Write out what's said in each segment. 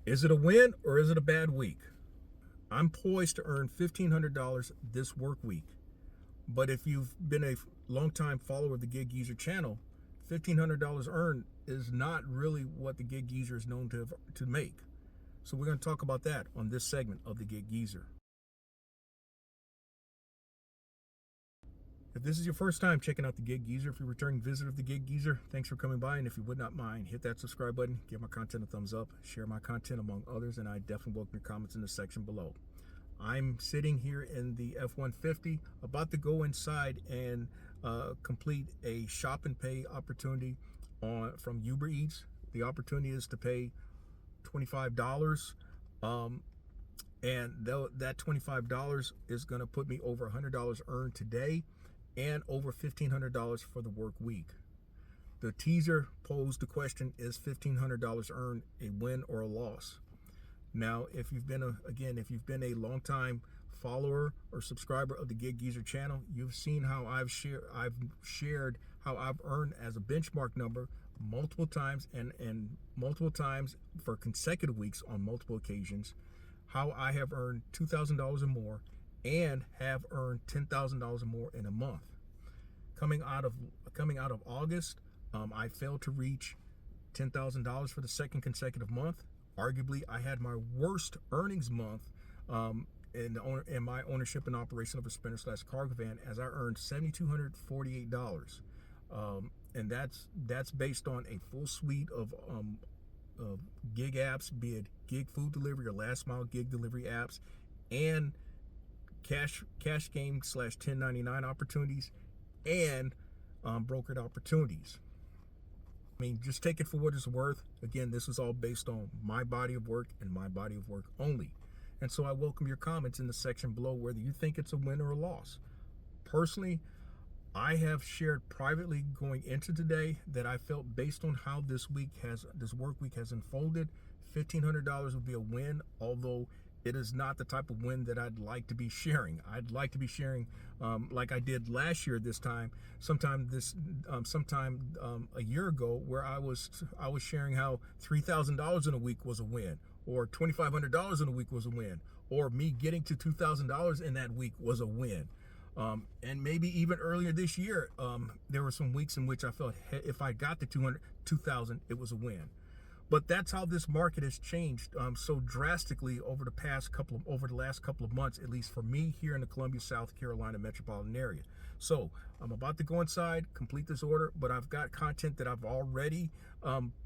Is it a win or is it a bad week? I'm poised to earn $1,500 this work week. But if you've been a longtime follower of the Gig Geezer channel, $1,500 earned is not really what the Gig Geezer is known to make. So we're going to talk about that on this segment of the Gig Geezer. If this is your first time checking out the Gig Geezer, if you're a returning visitor of the Gig Geezer, thanks for coming by. And if you would not mind, hit that subscribe button, give my content a thumbs up, share my content among others, and I definitely welcome your comments in the section below. I'm sitting here in the F-150, about to go inside and complete a shop and pay opportunity from UberEats. The opportunity is to pay $25, and that $25 is going to put me over $100 earned today, and over $1,500 for the work week. The teaser posed the question, is $1,500 earned a win or a loss? Now, if you've been a longtime follower or subscriber of the Gig Geezer channel, you've seen how I've shared how I've earned as a benchmark number multiple times and multiple times for consecutive weeks on multiple occasions, how I have earned $2,000 or more and have earned $10,000 or more in a month. Coming out of August, I failed to reach $10,000 for the second consecutive month. Arguably, I had my worst earnings month in my ownership and operation of a sprinter/cargo van, as I earned $7,248, and that's based on a full suite of gig apps, be it gig food delivery or last mile gig delivery apps, and cash game / 1099 opportunities, and brokered opportunities. I mean, just take it for what it's worth. Again, this is all based on my body of work and my body of work only. And so I welcome your comments in the section below, whether you think it's a win or a loss. Personally, I have shared privately going into today that I felt, based on how this work week has unfolded, $1,500 would be a win, although it is not the type of win that I'd like to be sharing. I'd like to be sharing like I did last year sometime a year ago, where I was sharing how $3,000 in a week was a win, or $2,500 in a week was a win, or me getting to $2,000 in that week was a win. And maybe even earlier this year, there were some weeks in which I felt if I got to 2,000, it was a win. But that's how this market has changed so drastically over the last couple of months, at least for me here in the Columbia, South Carolina metropolitan area. So I'm about to go inside, complete this order, but I've got content that I've already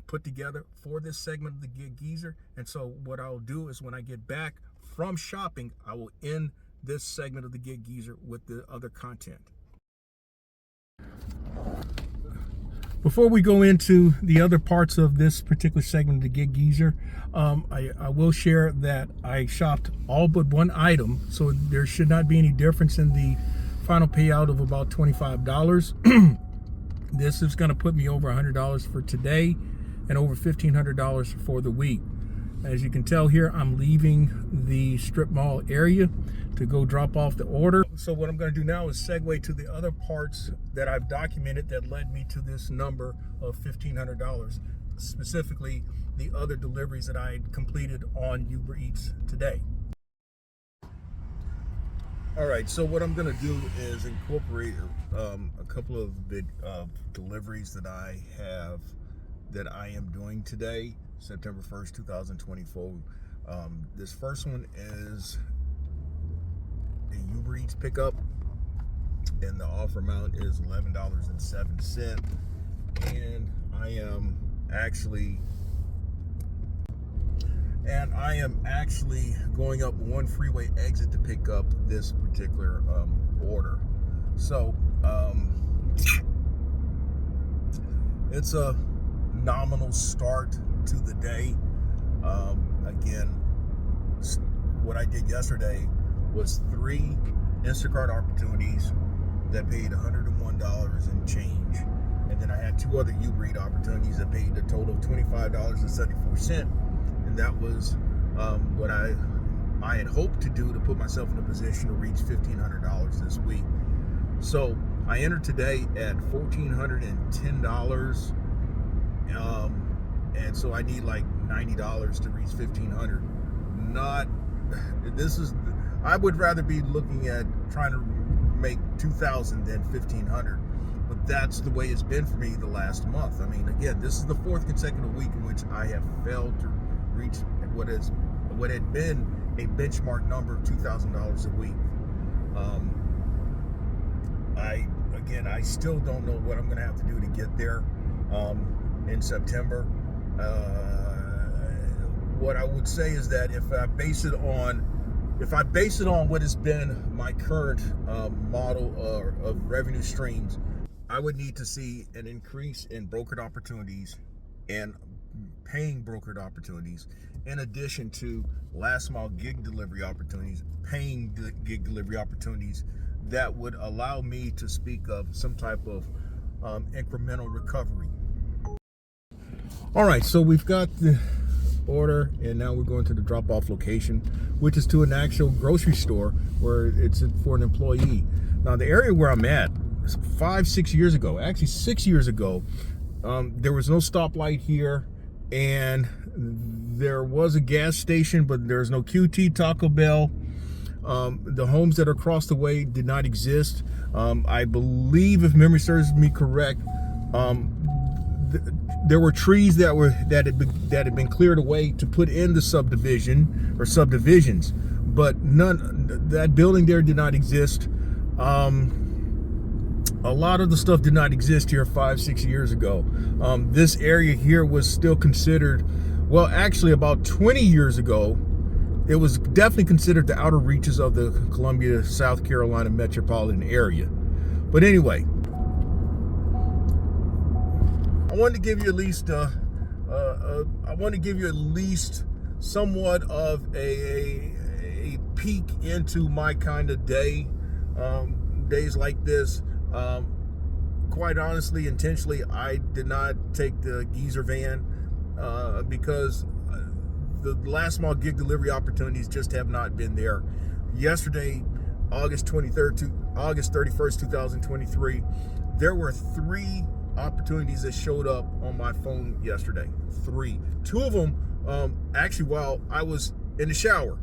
put together for this segment of the Gig Geezer. And so what I'll do is, when I get back from shopping, I will end this segment of the Gig Geezer with the other content. Before we go into the other parts of this particular segment of the Gig Geezer, I will share that I shopped all but one item, so there should not be any difference in the final payout of about $25. This is going to put me over $100 for today and over $1,500 for the week. As you can tell here, I'm leaving the strip mall area to go drop off the order. So what I'm going to do now is segue to the other parts that I've documented that led me to this number of $1,500, specifically the other deliveries that I completed on UberEats today. All right, so what I'm going to do is incorporate a couple of big deliveries that I am doing today, September 1st, 2024. This first one is a UberEats pickup, and the offer amount is $11.07, and I am actually going up one freeway exit to pick up this particular order. So it's a nominal start to the day. Again, what I did yesterday was 3 Instacart opportunities that paid $101 and change, and then I had 2 other UberEats opportunities that paid a total of $25.74, and that was what I had hoped to do to put myself in a position to reach $1,500 this week. So I entered today at $1,410, and so I need like $90 to reach 1,500. I would rather be looking at trying to make 2,000 than 1,500. But that's the way it's been for me the last month. I mean, again, this is the 4th consecutive week in which I have failed to reach what had been a benchmark number of $2,000 a week. I still don't know what I'm going to have to do to get there in September. What I would say is that if I base it on what has been my current model of revenue streams, I would need to see an increase in brokered opportunities and paying brokered opportunities, in addition to last mile gig delivery opportunities, paying gig delivery opportunities that would allow me to speak of some type of incremental recovery. All right, so we've got the order, and now we're going to the drop-off location, which is to an actual grocery store where it's for an employee. Now, the area where I'm at, 5-6 years ago, actually 6 years ago, there was no stoplight here, and there was a gas station, but there's no QT, Taco Bell. The homes that are across the way did not exist. I believe, if memory serves me correct, there were trees that had been cleared away to put in the subdivision or subdivisions, but that building there did not exist. A lot of the stuff did not exist here 5-6 years ago. This area here was still considered, well, actually about 20 years ago, it was definitely considered the outer reaches of the Columbia, South Carolina metropolitan area. But anyway, I wanted to give you at least somewhat of a peek into my kind of day. Days like this. Quite honestly, intentionally, I did not take the Geezer van because the last mile gig delivery opportunities just have not been there. Yesterday, August 31st, 2023, there were 3 opportunities that showed up on my phone yesterday. 3. 2 of them actually while I was in the shower.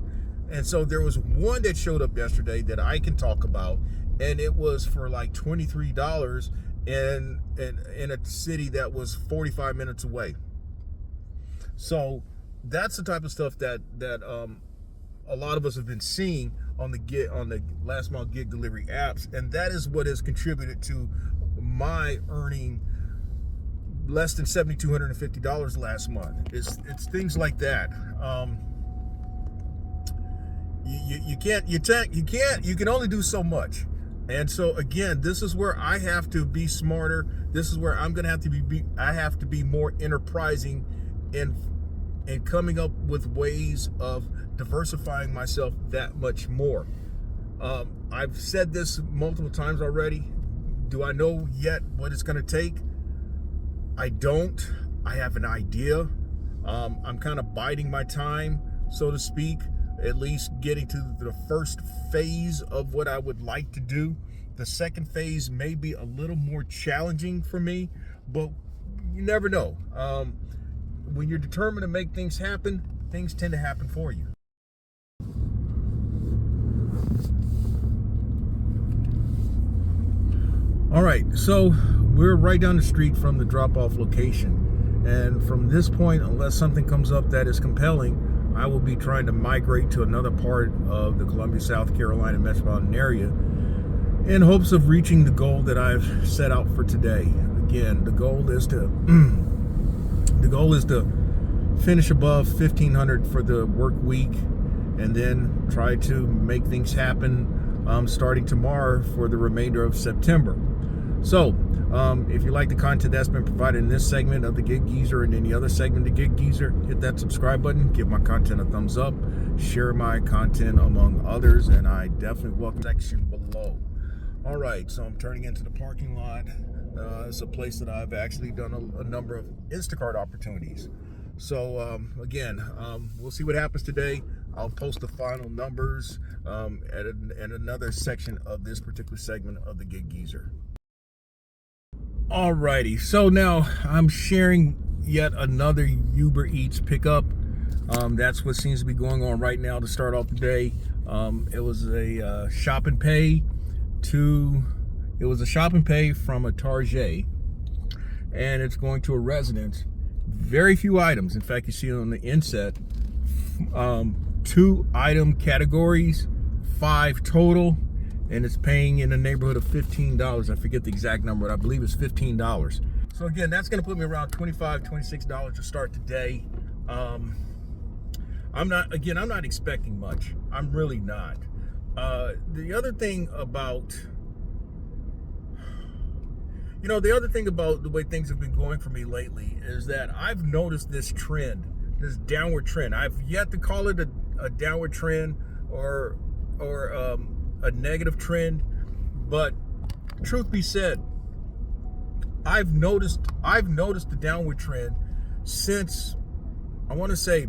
And so there was one that showed up yesterday that I can talk about, and it was for like $23 in a city that was 45 minutes away. So that's the type of stuff that a lot of us have been seeing on the last mile gig delivery apps, and that is what has contributed to my earning less than $7,250 last month. It's things like that. You can only do so much. And so again, this is where I have to be smarter. This is where I'm going to have to be more enterprising and coming up with ways of diversifying myself that much more. I've said this multiple times already. Do I know yet what it's going to take? I don't. I have an idea. I'm kind of biding my time, so to speak, at least getting to the first phase of what I would like to do. The second phase may be a little more challenging for me, but you never know. When you're determined to make things happen, things tend to happen for you. All right, so we're right down the street from the drop-off location. And from this point, unless something comes up that is compelling, I will be trying to migrate to another part of the Columbia, South Carolina metropolitan area in hopes of reaching the goal that I've set out for today. Again, the goal is to finish above 1,500 for the work week, and then try to make things happen starting tomorrow for the remainder of September. So, if you like the content that's been provided in this segment of the Gig Geezer and any other segment of Gig Geezer, hit that subscribe button, give my content a thumbs up, share my content among others, and I definitely welcome the section below. All right, so I'm turning into the parking lot. It's a place that I've actually done a number of Instacart opportunities. So again, we'll see what happens today. I'll post the final numbers at another section of this particular segment of the Gig Geezer. Alrighty, so now I'm sharing yet another UberEats pickup. That's what seems to be going on right now to start off the day. It was a shop and pay from a Target, and it's going to a residence. Very few items. In fact, you see on the inset, 2 item categories, 5 total, and it's paying in the neighborhood of $15. I forget the exact number, but I believe it's $15. So again, that's going to put me around $25, $26 to start the day. I'm not expecting much. I'm really not. The other thing about the way things have been going for me lately is that I've noticed this trend, this downward trend. I've yet to call it a downward trend or a negative trend, but truth be said, I've noticed the downward trend since, I want to say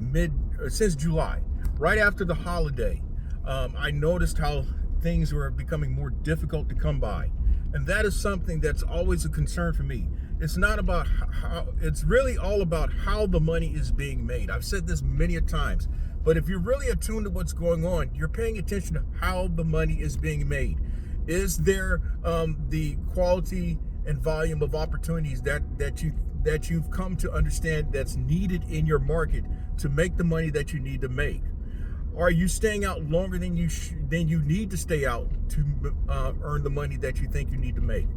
since July, right after the holiday. I noticed how things were becoming more difficult to come by. And that is something that's always a concern for me. It's not about how, it's really all about how the money is being made. I've said this many a times, but if you're really attuned to what's going on, you're paying attention to how the money is being made. Is there the quality and volume of opportunities that you've come to understand that's needed in your market to make the money that you need to make? Are you staying out longer than you need to stay out to earn the money that you think you need to make?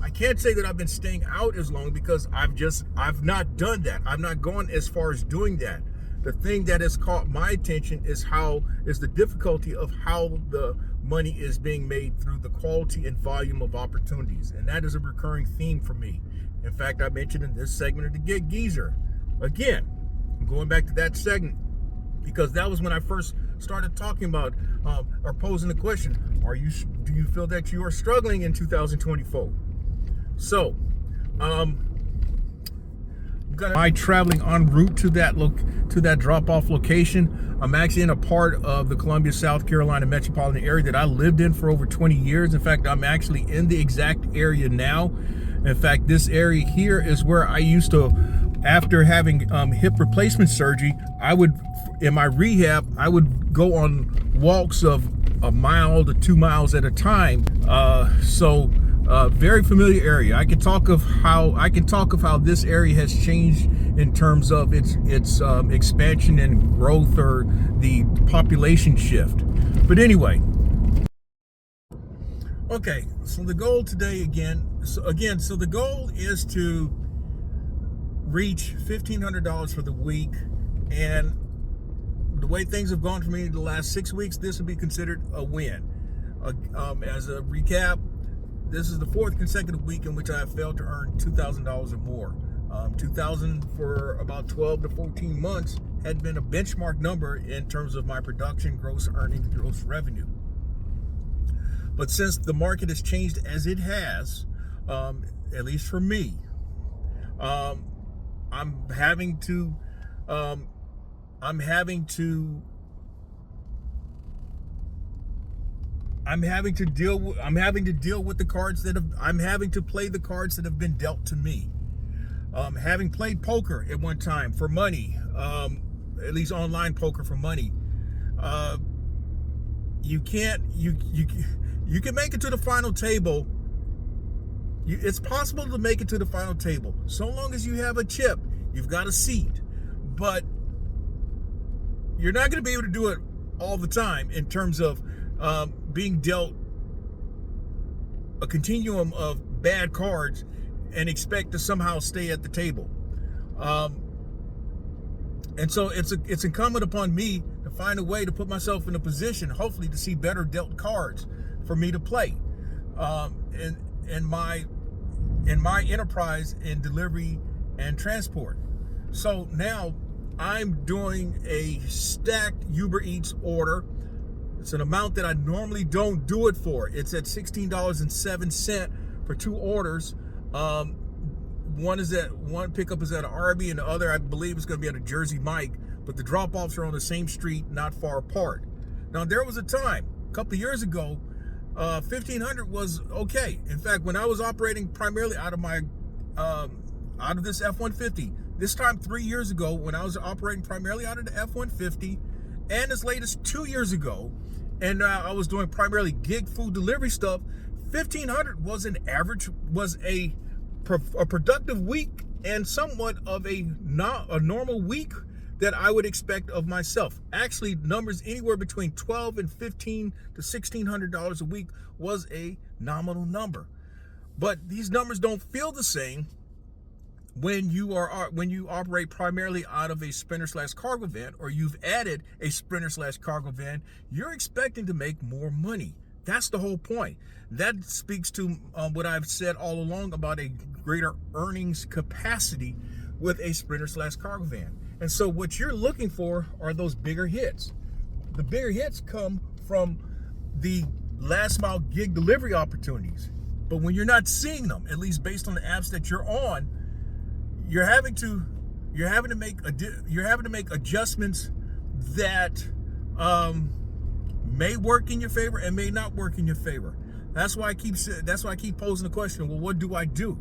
I can't say that I've been staying out as long because I've not done that. I've not gone as far as doing that. The thing that has caught my attention is the difficulty of how the money is being made through the quality and volume of opportunities. And that is a recurring theme for me. In fact, I mentioned in this segment of the Gig Geezer. Again, I'm going back to that segment because that was when I first started talking about or posing the question, do you feel that you are struggling in 2024? So, I'm traveling en route to that drop-off location. I'm actually in a part of the Columbia, South Carolina metropolitan area that I lived in for over 20 years. In fact, I'm actually in the exact area now. In fact, this area here is where I used to, after having hip replacement surgery, in my rehab, I would go on walks of a mile to 2 miles at a time. Very familiar area. I can talk of how this area has changed in terms of its expansion and growth or the population shift. But anyway, okay. So the goal today so the goal is to reach $1,500 for the week, and the way things have gone for me in the last 6 weeks, this would be considered a win. As a recap, this is the 4th consecutive week in which I have failed to earn $2,000 or more. $2,000 for about 12 to 14 months had been a benchmark number in terms of my production, gross earnings, gross revenue. But since the market has changed as it has, at least for me, I'm having to deal with the cards I'm having to play the cards that have been dealt to me. Having played poker at one time for money, at least online poker for money, you can make it to the final table. It's possible to make it to the final table so long as you have a chip, you've got a seat, but you're not going to be able to do it all the time in terms of being dealt a continuum of bad cards and expect to somehow stay at the table. And so it's incumbent upon me to find a way to put myself in a position, hopefully, to see better dealt cards for me to play in my enterprise in delivery and transport. So now I'm doing a stacked UberEats order. It's an amount that I normally don't do it for. It's at $16.07 for 2 orders. One pickup is at an Arby, and the other, I believe, is going to be at a Jersey Mike. But the drop-offs are on the same street, not far apart. Now, there was a time, a couple of years ago, $1,500 was okay. In fact, when I was operating primarily out of this F-150, this time 3 years ago when I was operating primarily out of the F-150, and as late as 2 years ago, and I was doing primarily gig food delivery stuff. 1,500 was an average, was a productive week and somewhat of a normal week that I would expect of myself. Actually, numbers anywhere between $1,200 and $1,500 to $1,600 a week was a nominal number. But these numbers don't feel the same when you operate primarily out of a Sprinter/cargo van, or you've added a Sprinter/cargo van. You're expecting to make more money. That's the whole point. That speaks to what I've said all along about a greater earnings capacity with a Sprinter/cargo van. And so what you're looking for are those bigger hits. The bigger hits come from the last mile gig delivery opportunities. But when you're not seeing them, at least based on the apps that you're on, you're having to make adjustments that may work in your favor and may not work in your favor. That's why I keep posing the question, well, what do I do?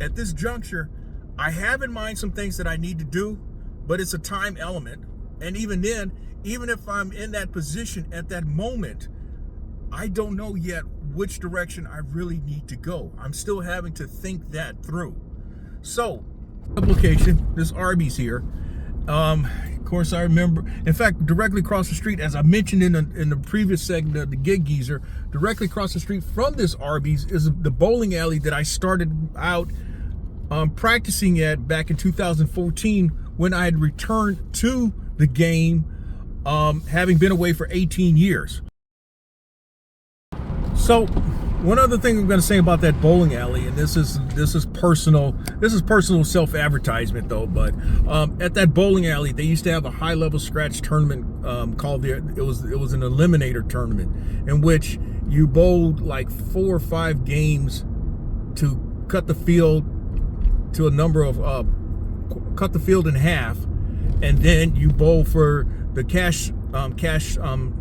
At this juncture, I have in mind some things that I need to do, but it's a time element. And even then, even if I'm in that position at that moment, I don't know yet which direction I really need to go. I'm still having to think that through. So, application, this Arby's here. Of course, I remember, in fact, directly across the street, as I mentioned in the previous segment of the Gig Geezer, directly across the street from this Arby's is the bowling alley that I started out practicing at back in 2014 when I had returned to the game, having been away for 18 years. So, one other thing I'm going to say about that bowling alley, and this is personal self-advertisement though, but at that bowling alley they used to have a high-level scratch tournament called it was an eliminator tournament, in which you bowled like 4 or 5 games to cut the field to a number of cut the field in half, and then you bowl for the cash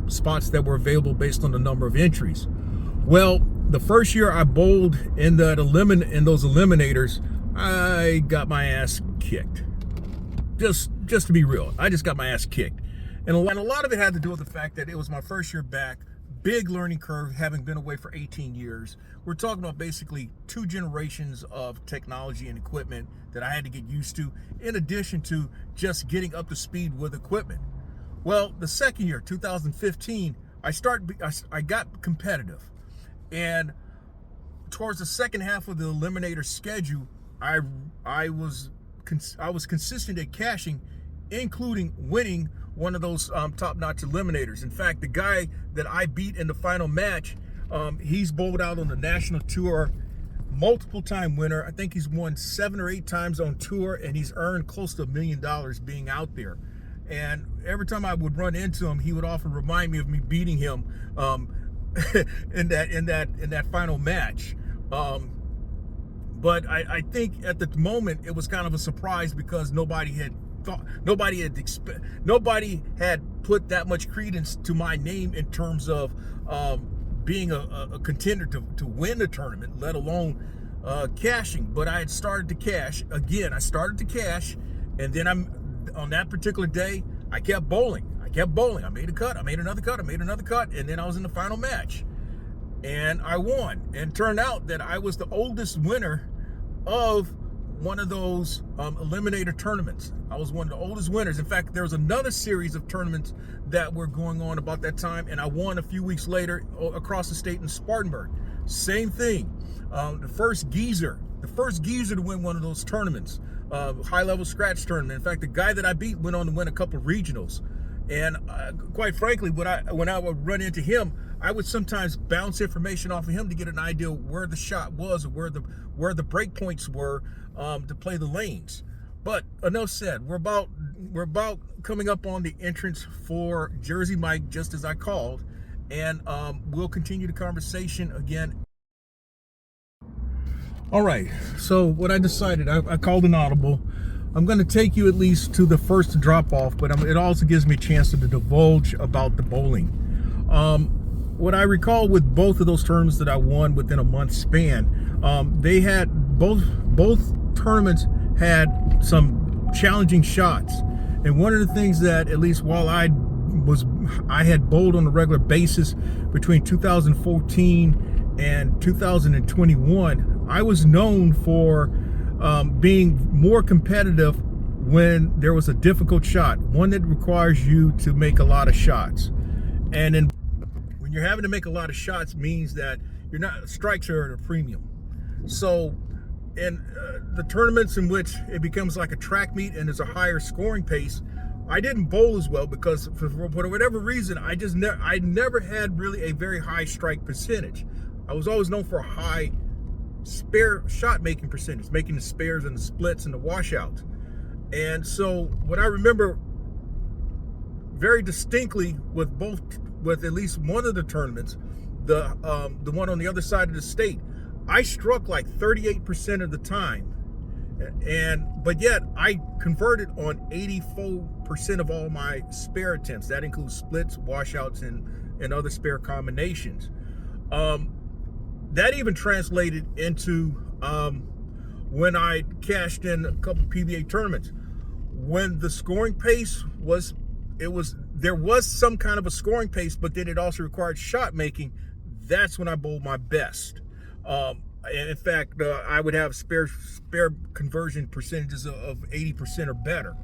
spots that were available based on the number of entries. Well, the first year I bowled in those eliminators, I got my ass kicked. Just to be real, I just got my ass kicked. And a lot of it had to do with the fact that it was my first year back, big learning curve, having been away for 18 years. We're talking about basically 2 generations of technology and equipment that I had to get used to, in addition to just getting up to speed with equipment. Well, the second year, 2015, I got competitive. And towards the second half of the eliminator schedule, I was consistent at cashing, including winning one of those top-notch eliminators. In fact, the guy that I beat in the final match, he's bowled out on the national tour, multiple-time winner. I think he's won 7 or 8 times on tour, and he's earned close to $1 million being out there. And every time I would run into him, he would often remind me of me beating him in that final match. But I think at the moment it was kind of a surprise, because nobody had put that much credence to my name in terms of being a contender to win the tournament, let alone cashing. But I had started to cash again. I started to cash, and then on that particular day I kept bowling. I made a cut, I made another cut, and then I was in the final match. And I won. And turned out that I was the oldest winner of one of those eliminator tournaments. I was one of the oldest winners. In fact, there was another series of tournaments that were going on about that time, and I won a few weeks later across the state in Spartanburg. Same thing. The first geezer to win one of those tournaments, high-level scratch tournament. In fact, the guy that I beat went on to win a couple of regionals. And quite frankly, when I would run into him, I would sometimes bounce information off of him to get an idea where the shot was, or where the break points were to play the lanes. But enough said. We're about coming up on the entrance for Jersey Mike, just as I called, and we'll continue the conversation again. All right. So what I decided, I called an audible. I'm going to take you at least to the first drop off, but it also gives me a chance to divulge about the bowling. What I recall with both of those tournaments that I won within a month span, they had both tournaments had some challenging shots. And one of the things that, at least while I had bowled on a regular basis between 2014 and 2021, I was known for being more competitive when there was a difficult shot, one that requires you to make a lot of shots. And then when you're having to make a lot of shots means that you're not, strikes are at a premium. So in the tournaments in which it becomes like a track meet and there's a higher scoring pace, I didn't bowl as well because for whatever reason, I never had really a very high strike percentage. I was always known for a high spare shot making percentage, making the spares and the splits and the washouts. And so what I remember very distinctly with at least one of the tournaments, the one on the other side of the state, I struck like 38% of the time, but yet I converted on 84% of all my spare attempts. That includes splits, washouts, and other spare combinations. That even translated into when I cashed in a couple PBA tournaments. When the scoring pace there was some kind of a scoring pace, but then it also required shot making. That's when I bowled my best. In fact, I would have spare conversion percentages of 80% or better.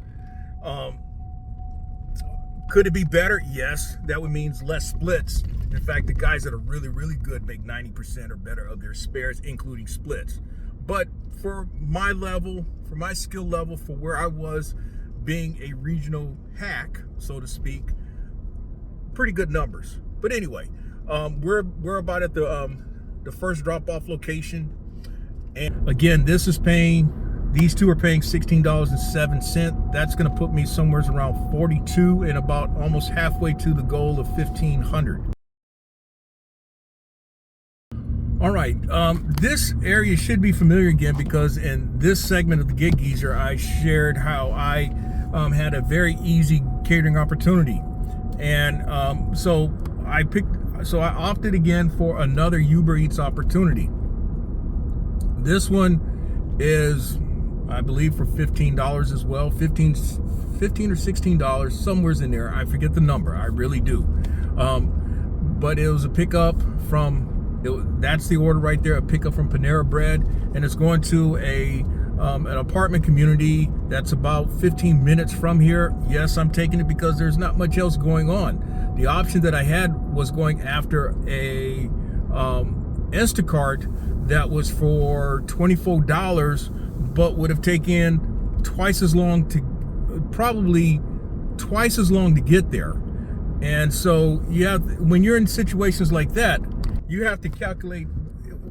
Could it be better? Yes. That would mean less splits. In fact, the guys that are really, really good make 90% or better of their spares, including splits. But for my level, for my skill level, for where I was being a regional hack, so to speak, pretty good numbers. But anyway, we're about at the first drop-off location. And again, these two are paying $16.07. That's going to put me somewhere around 42 and about almost halfway to the goal of 1,500. All right, this area should be familiar again because in this segment of the Gig Geezer, I shared how I had a very easy catering opportunity. And so I opted again for another UberEats opportunity. This one is, I believe, for $15 as well, $15 or $16, somewhere's in there. I forget the number, I really do. But it was a pickup from, that's the order right there, a pickup from Panera Bread, and it's going to an apartment community that's about 15 minutes from here. Yes, I'm taking it because there's not much else going on. The option that I had was going after a Instacart that was for $24, but would have taken probably twice as long to get there. And so when you're in situations like that, you have to calculate,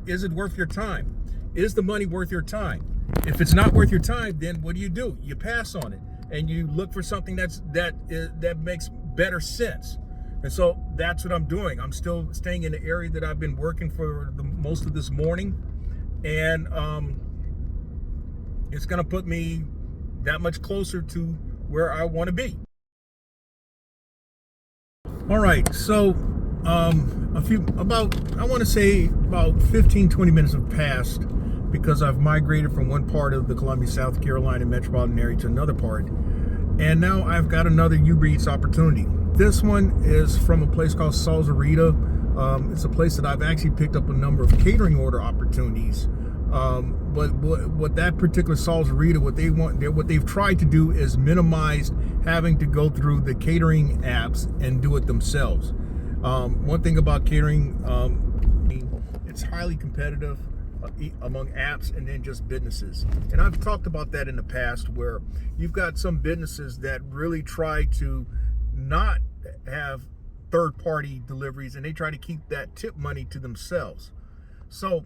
is it worth your time? Is the money worth your time? If it's not worth your time, then what do? You pass on it and you look for something that makes better sense. And so that's what I'm doing. I'm still staying in the area that I've been working for most of this morning. And it's going to put me that much closer to where I want to be. All right, so I want to say about 15-20 minutes have passed because I've migrated from one part of the Columbia, South Carolina metropolitan area to another part, and now I've got another UberEats opportunity. This one is from a place called Salsarita. It's a place that I've actually picked up a number of catering order opportunities. But what that particular Salsarita, what they've tried to do is minimize having to go through the catering apps and do it themselves. One thing about catering, it's highly competitive among apps and then just businesses. And I've talked about that in the past, where you've got some businesses that really try to not have third-party deliveries, and they try to keep that tip money to themselves. So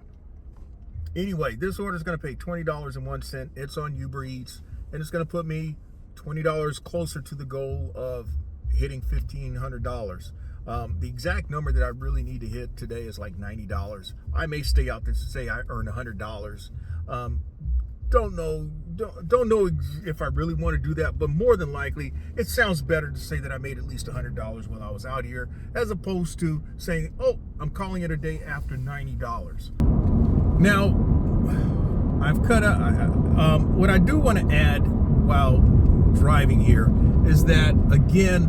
anyway, this order is going to pay $20.01. It's on UberEats, and it's going to put me $20 closer to the goal of hitting $1,500. The exact number that I really need to hit today is like $90. I may stay out there to say I earned $100. Don't know if I really want to do that, but more than likely, it sounds better to say that I made at least $100 while I was out here, as opposed to saying, oh, I'm calling it a day after $90. Now, I've cut out, what I do want to add while driving here is that, again,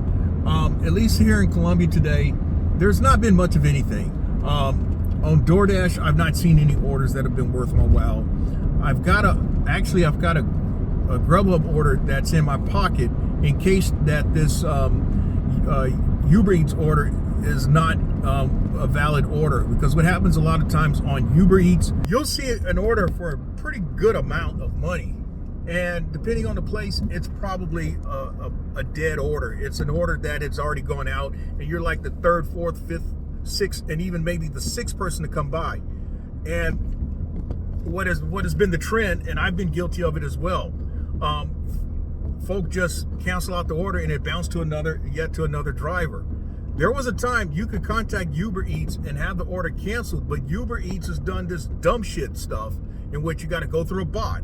at least here in Columbia today, there's not been much of anything. On DoorDash, I've not seen any orders that have been worth my while. I've got a Grubhub order that's in my pocket in case that this UberEats order is not a valid order, because what happens a lot of times on UberEats, you'll see an order for a pretty good amount of money, and depending on the place, it's probably a dead order. It's an order that has already gone out, and you're like the third, fourth, fifth, sixth, and even maybe the sixth person to come by. And what has been the trend, and I've been guilty of it as well, folk just cancel out the order and it bounced to another driver. There was a time you could contact UberEats and have the order canceled, but UberEats has done this dumb shit stuff in which you got to go through a bot.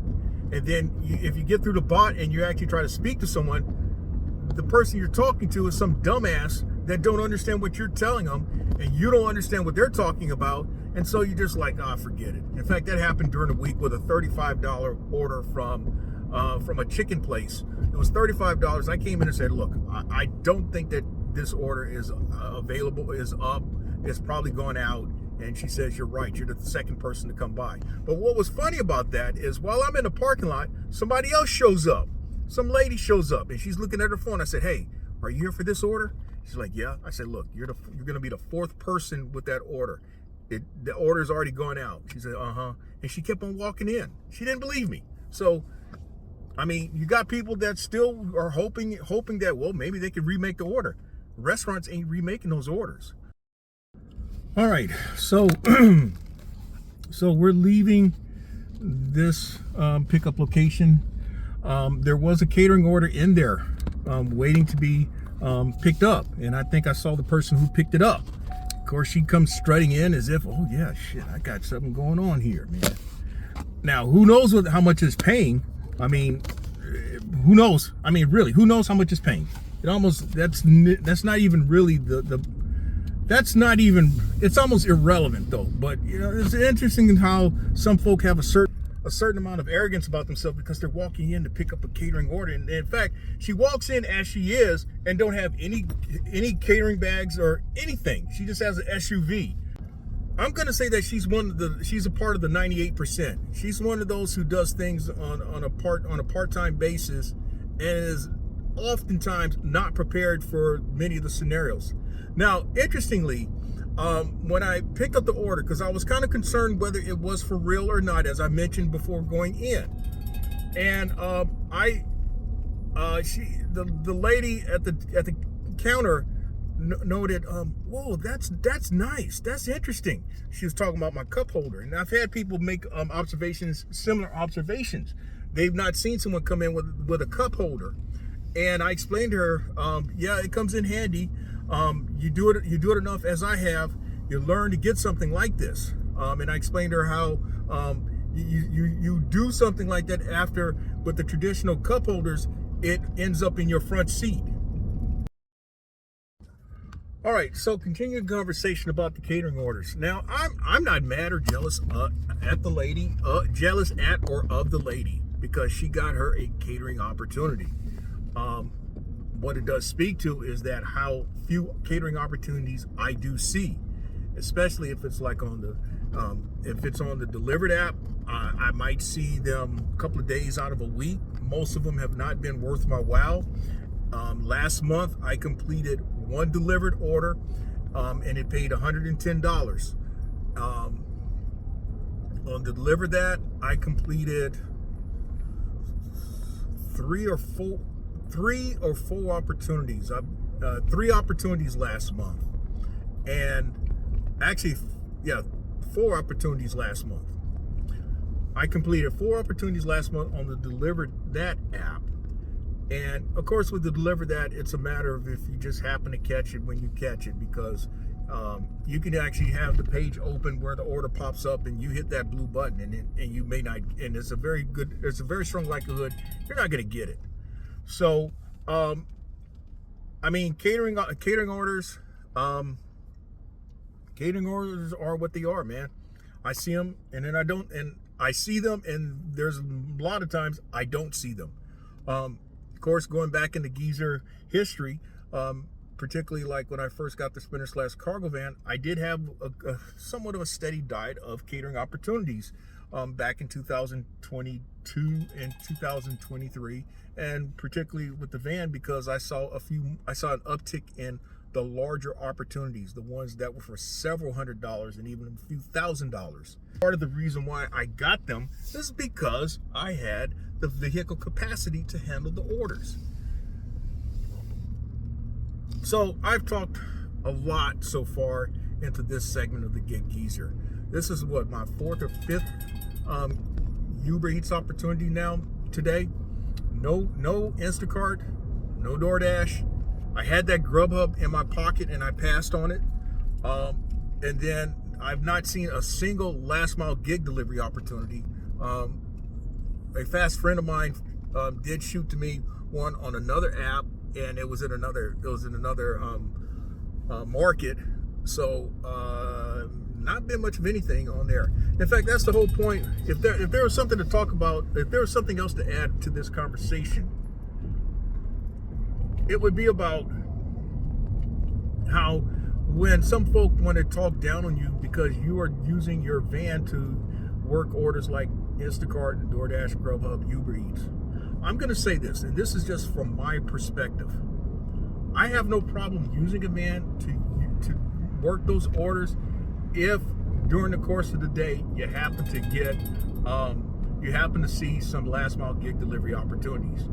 And then if you get through the bot and you actually try to speak to someone, the person you're talking to is some dumbass that don't understand what you're telling them, and you don't understand what they're talking about. And so you're just like, forget it. In fact, that happened during the week with a $35 order from a chicken place. It was $35. I came in and said, look, I don't think that this order is available, is up, it's probably gone out. And she says, you're right, you're the second person to come by. But what was funny about that is while I'm in the parking lot, somebody else shows up. Some lady shows up and she's looking at her phone. I said, hey, are you here for this order? She's like, yeah. I said, look, you're going to be the fourth person with that order. The order's already gone out. She said, uh-huh. And she kept on walking in. She didn't believe me. So, I mean, you got people that still are hoping that, well, maybe they could remake the order. Restaurants ain't remaking those orders. All right, so so we're leaving this pickup location. There was a catering order in there waiting to be picked up, and I think I saw the person who picked it up. Of course, she comes strutting in as if, oh yeah, shit, I got something going on here, man. Now, who knows how much it's paying? I mean, who knows? I mean, really, who knows how much it's paying? That's not even really that's not even, it's almost irrelevant though. But you know, it's interesting in how some folk have a certain amount of arrogance about themselves because they're walking in to pick up a catering order. And in fact, she walks in as she is and don't have any catering bags or anything. She just has an SUV. I'm gonna say that she's a part of the 98%. She's one of those who does things on a part-time basis and is oftentimes not prepared for many of the scenarios. Now, interestingly, when I picked up the order, because I was kind of concerned whether it was for real or not, as I mentioned before going in, and the lady at the counter noted, whoa, that's nice, that's interesting. She was talking about my cup holder, and I've had people make similar observations. They've not seen someone come in with a cup holder, and I explained to her, yeah, it comes in handy. You do it enough as I have, you learn to get something like this. And I explained to her how you do something like that after, with the traditional cup holders, it ends up in your front seat. All right, so continuing conversation about the catering orders. Now, I'm not mad or jealous at the lady, jealous at or of the lady, because she got her a catering opportunity. What it does speak to is that how few catering opportunities I do see, especially if it's like on the delivered app. I might see them a couple of days out of a week. Most of them have not been worth my while. Last month I completed one delivered order, and it paid $110. On the deliver that, I completed three or four opportunities. 3 opportunities last month, and actually, yeah, 4 opportunities last month. I completed 4 opportunities last month on the Deliver That app. And of course, with the Deliver That, it's a matter of if you just happen to catch it when you catch it, because you can actually have the page open where the order pops up and you hit that blue button, and you may not, and there's a very strong likelihood you're not going to get it. So, I mean, catering orders are what they are, man. I see them, and then I don't, and I see them, and there's a lot of times I don't see them. Of course, going back into geezer history, particularly like when I first got the spinner/cargo van, I did have a somewhat of a steady diet of catering opportunities back in 2022 and 2023, and particularly with the van, because I saw an uptick in the larger opportunities, the ones that were for several $100s and even a few $1,000s. Part of the reason why I got them is because I had the vehicle capacity to handle the orders. So I've talked a lot so far into this segment of the Gig Geezer. This is what, my fourth or fifth UberEats opportunity now today. No Instacart, no DoorDash. I had that Grubhub in my pocket and I passed on it. And then I've not seen a single last mile gig delivery opportunity. A fast friend of mine did shoot to me one on another app, and it was in another market. So not been much of anything on there. In fact, that's the whole point. If there was something to talk about, if there was something else to add to this conversation, it would be about how when some folk want to talk down on you because you are using your van to work orders like Instacart, DoorDash, Grubhub, UberEats. I'm going to say this, and this is just from my perspective. I have no problem using a van to work those orders if during the course of the day you happen to see some last mile gig delivery opportunities.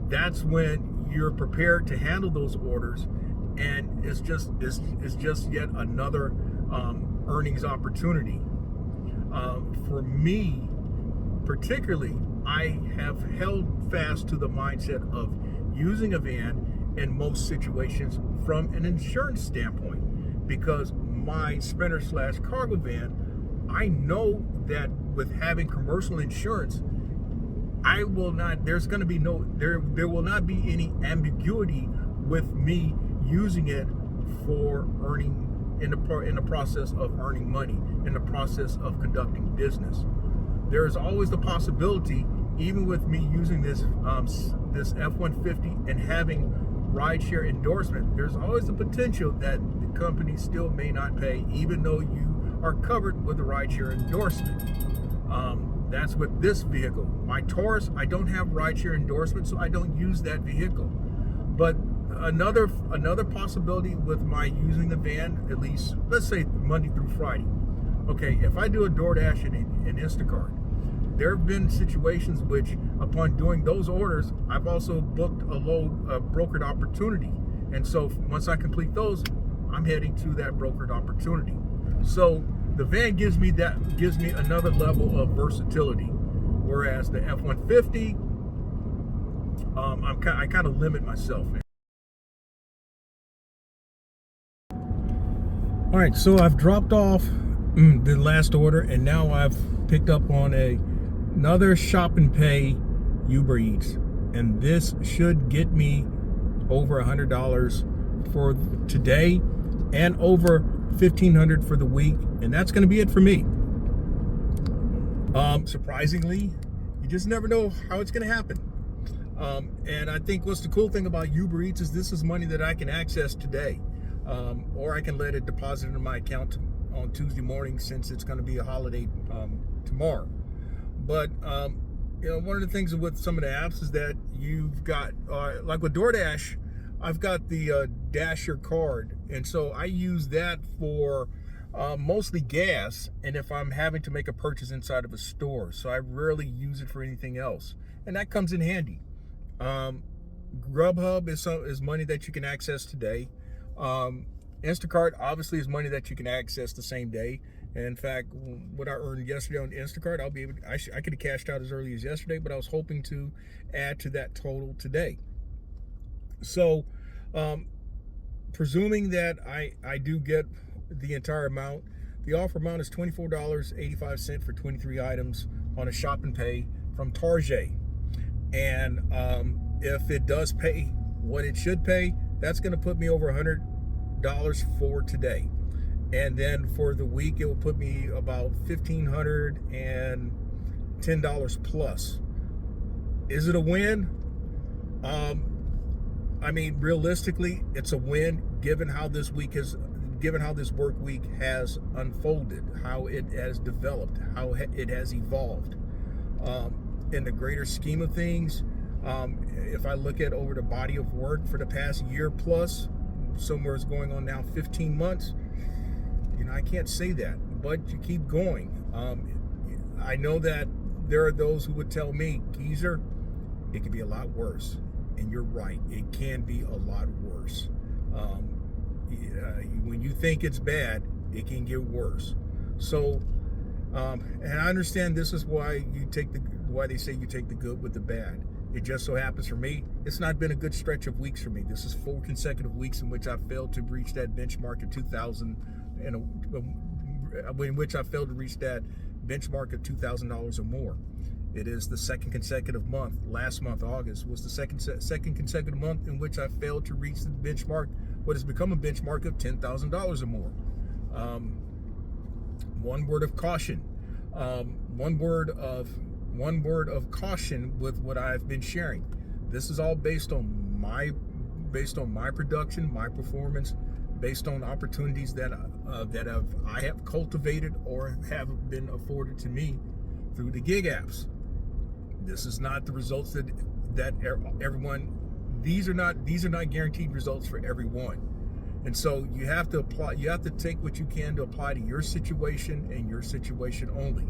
That's when you're prepared to handle those orders, and it's just yet another earnings opportunity. For me, particularly, I have held fast to the mindset of using a van in most situations from an insurance standpoint, because my spinner/cargo van, I know that with having commercial insurance, there will not be any ambiguity with me using it for earning in the process of earning money, in the process of conducting business. There is always the possibility, even with me using this F-150 and having rideshare endorsement, there's always the potential that the company still may not pay, even though you are covered with the rideshare endorsement. That's with this vehicle. My Taurus, I don't have rideshare endorsement, so I don't use that vehicle. But another possibility with my using the van, at least, let's say Monday through Friday. Okay, if I do a DoorDash and Instacart, there have been situations which, upon doing those orders, I've also booked a brokered opportunity. And so once I complete those, I'm heading to that brokered opportunity. So the van gives me another level of versatility, whereas the F-150, I kind of limit myself. All right, so I've dropped off the last order, and now I've picked up on another shop and pay Uber Eats, and this should get me over $100 for today and over $1,500 for the week, and that's going to be it for me. Surprisingly, you just never know how it's going to happen. And I think what's the cool thing about Uber Eats is this is money that I can access today, or I can let it deposit into my account on Tuesday morning, since it's going to be a holiday tomorrow. But one of the things with some of the apps is that you've got, like with DoorDash, I've got the Dasher card, and so I use that for mostly gas, and if I'm having to make a purchase inside of a store. So I rarely use it for anything else, and that comes in handy. Grubhub is money that you can access today. Instacart obviously is money that you can access the same day. And in fact, what I earned yesterday on Instacart, I could have cashed out as early as yesterday, but I was hoping to add to that total today. So, presuming that I do get the entire amount, the offer amount is $24.85 for 23 items on a shop and pay from Target. And if it does pay what it should pay, that's going to put me over $100 for today. And then for the week, it will put me about $1,510 plus. Is it a win? I mean, realistically, it's a win given how this work week has unfolded, how it has developed, how it has evolved. In the greater scheme of things, if I look at over the body of work for the past year plus, somewhere it's going on now 15 months, I can't say that, but you keep going. I know that there are those who would tell me, Geezer, it could be a lot worse. And you're right, it can be a lot worse. When you think it's bad, it can get worse. So, and I understand this is why they say you take the good with the bad. It just so happens for me, it's not been a good stretch of weeks for me. This is 4 consecutive weeks in which I failed to reach that benchmark of 2,000, in which I failed to reach that benchmark of $2,000 or more. It is the second consecutive month. Last month, August, was the second consecutive month in which I failed to reach the benchmark, what has become a benchmark of $10,000 or more. One word of caution. One word of caution with what I've been sharing. This is all based on my production, my performance, based on opportunities that I have cultivated or have been afforded to me through the gig apps. This is not the results that everyone. These are not guaranteed results for everyone, and so you have to apply. You have to take what you can to apply to your situation and your situation only.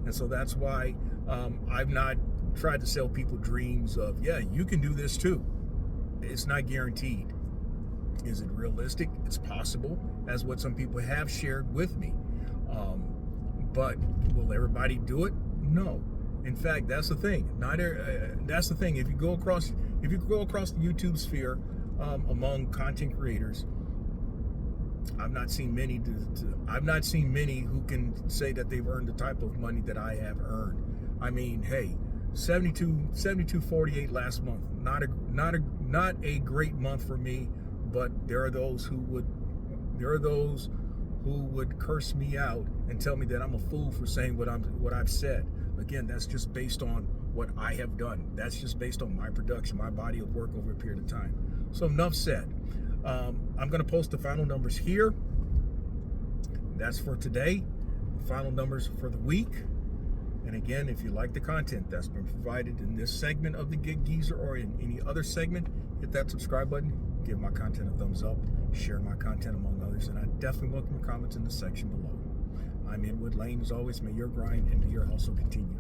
And so that's why I've not tried to sell people dreams of, yeah, you can do this too. It's not guaranteed. Is it realistic? It's possible, as what some people have shared with me. But will everybody do it? No. In fact, that's the thing. That's the thing. If you go across the YouTube sphere among content creators, I've not seen many who can say that they've earned the type of money that I have earned. I mean, hey, 72.48 last month. Not a great month for me, but there are those who would curse me out and tell me that I'm a fool for saying what I've said. Again, that's just based on what I have done. That's just based on my production, my body of work over a period of time. So enough said. I'm going to post the final numbers here. That's for today. The final numbers for the week. And again, if you like the content that's been provided in this segment of the Gig Geezer or in any other segment, hit that subscribe button, give my content a thumbs up, share my content among others, and I definitely welcome your comments in the section below. I'm Inwood Lane. As always, may your grind and your hustle continue.